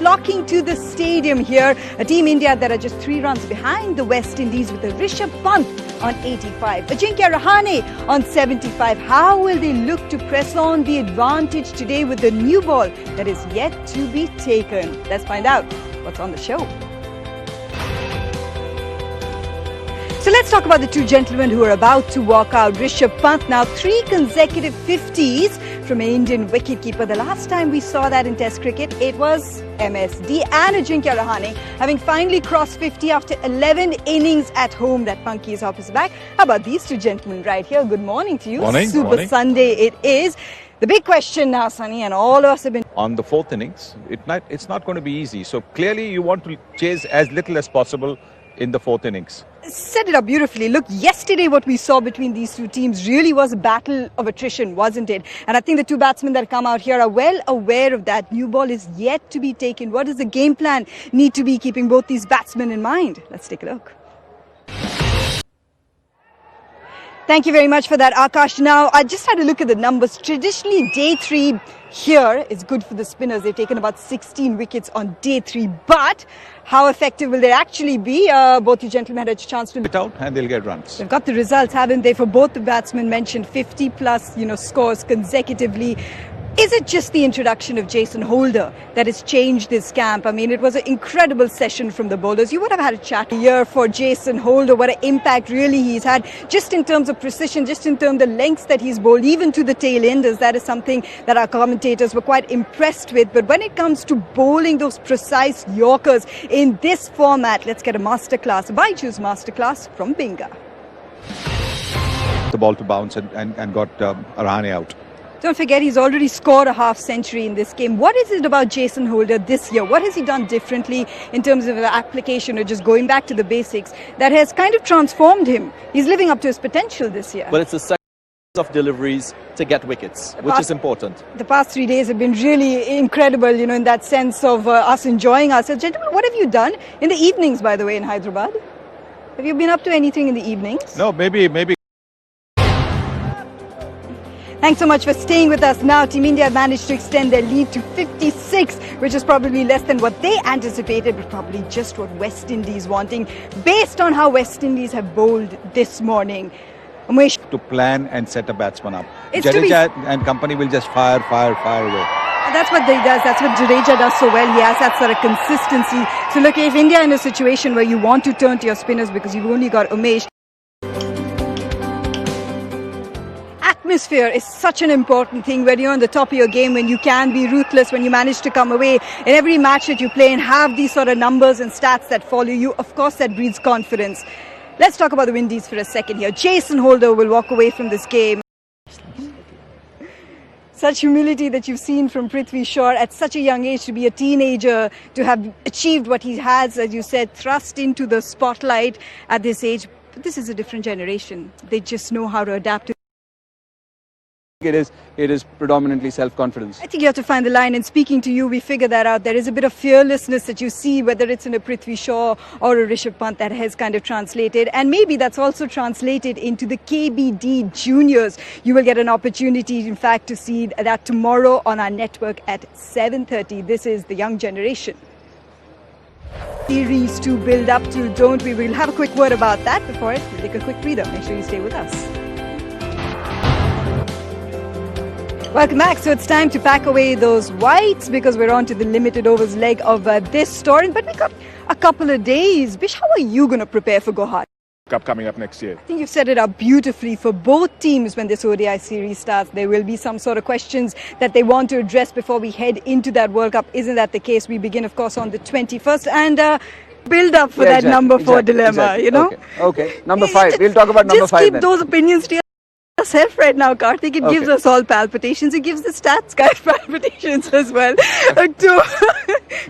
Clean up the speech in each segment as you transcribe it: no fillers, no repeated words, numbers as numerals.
flocking to the stadium here. A Team India that are just 3 runs behind the West Indies with a Rishabh Pant on 85. Ajinkya Rahane on 75. How will they look to press on the advantage today with the new ball that is yet to be taken? Let's find out what's on the show. So let's talk about the two gentlemen who are about to walk out. Rishabh Pant, now 3 consecutive 50s from an Indian wicketkeeper. The last time we saw that in Test cricket, it was MSD. And Ajinkya Rahane having finally crossed 50 after 11 innings at home. That punky is off his back. How about these two gentlemen right here? Good morning to you. Morning. Super Morning. Sunday it is. The big question now, Sunny, and all of us have been... On the 4th innings, it's not going to be easy. So clearly you want to chase as little as possible in the 4th innings. Set it up beautifully. Look, yesterday what we saw between these two teams really was a battle of attrition, wasn't it? And I think the two batsmen that come out here are well aware of that. New ball is yet to be taken. What does the game plan need to be, keeping both these batsmen in mind? Let's take a look. Thank you very much for that, Akash. Now, I just had a look at the numbers. Traditionally, day 3 here is good for the spinners. They've taken about 16 wickets on day 3. But how effective will they actually be? Both you gentlemen had a chance to... It out and they'll get runs. They've got the results, haven't they? For both the batsmen mentioned 50 plus, scores consecutively. Is it just the introduction of Jason Holder that has changed this camp? I mean, it was an incredible session from the bowlers. You would have had a chat here for Jason Holder, what an impact really he's had, just in terms of precision, just in terms of the lengths that he's bowled, even to the tail enders. That is something that our commentators were quite impressed with. But when it comes to bowling those precise Yorkers in this format, let's get a masterclass, a Byju's masterclass from Binga. The ball to bounce and got Rahane out. Don't forget, he's already scored a half century in this game. What is it about Jason Holder this year? What has he done differently in terms of the application or just going back to the basics that has kind of transformed him? He's living up to his potential this year. Well, it's a series of deliveries to get wickets, which is important. The past 3 days have been really incredible, in that sense of us enjoying ourselves. Gentlemen, what have you done in the evenings, by the way, in Hyderabad? Have you been up to anything in the evenings? No, maybe. Thanks so much for staying with us. Now, Team India managed to extend their lead to 56, which is probably less than what they anticipated, but probably just what West Indies wanting, based on how West Indies have bowled this morning. Umesh, To plan and set a batsman up. It's to be- Jadeja and company will just fire away. that's what he does. That's what Jadeja does so well. He has that sort of consistency. So look, if India in a situation where you want to turn to your spinners because you've only got Umesh, atmosphere is such an important thing when you're on the top of your game, when you can be ruthless, when you manage to come away in every match that you play and have these sort of numbers and stats that follow you. Of course, that breeds confidence. Let's talk about the Windies for a second here. Jason Holder will walk away from this game. Such humility that you've seen from Prithvi Shaw at such a young age, to be a teenager, to have achieved what he has, as you said, thrust into the spotlight at this age. But this is a different generation. They just know how to adapt to. It is predominantly self-confidence. I think you have to find the line, and speaking to you, we figure that out. There is a bit of fearlessness that you see, whether it's in a Prithvi Shaw or a Rishabh Pant, that has kind of translated. And maybe that's also translated into the KBD juniors. You will get an opportunity, in fact, to see that tomorrow on our network at 7:30. This is the young generation. Series to build up to, don't we? We'll have a quick word about that. Before it, we'll take a quick breather. Make sure you stay with us. Welcome back. So it's time to pack away those whites because we're on to the limited overs leg of this story. But we got a couple of days. Bish, how are you going to prepare for Guwahati? Cup coming up next year. I think you've set it up beautifully for both teams when this ODI series starts. There will be some sort of questions that they want to address before we head into that World Cup. Isn't that the case? We begin, of course, on the 21st. And build up for that number 4 dilemma, Okay. Number 5. We'll talk about number 5 Just keep then. those opinions to yourself right now, Karthik. It gives us all palpitations. It gives the stats guys palpitations as well.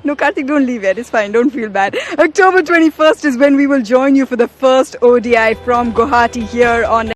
No, Karthik, don't leave yet. It's fine. Don't feel bad. October 21st is when we will join you for the first ODI from Guwahati here on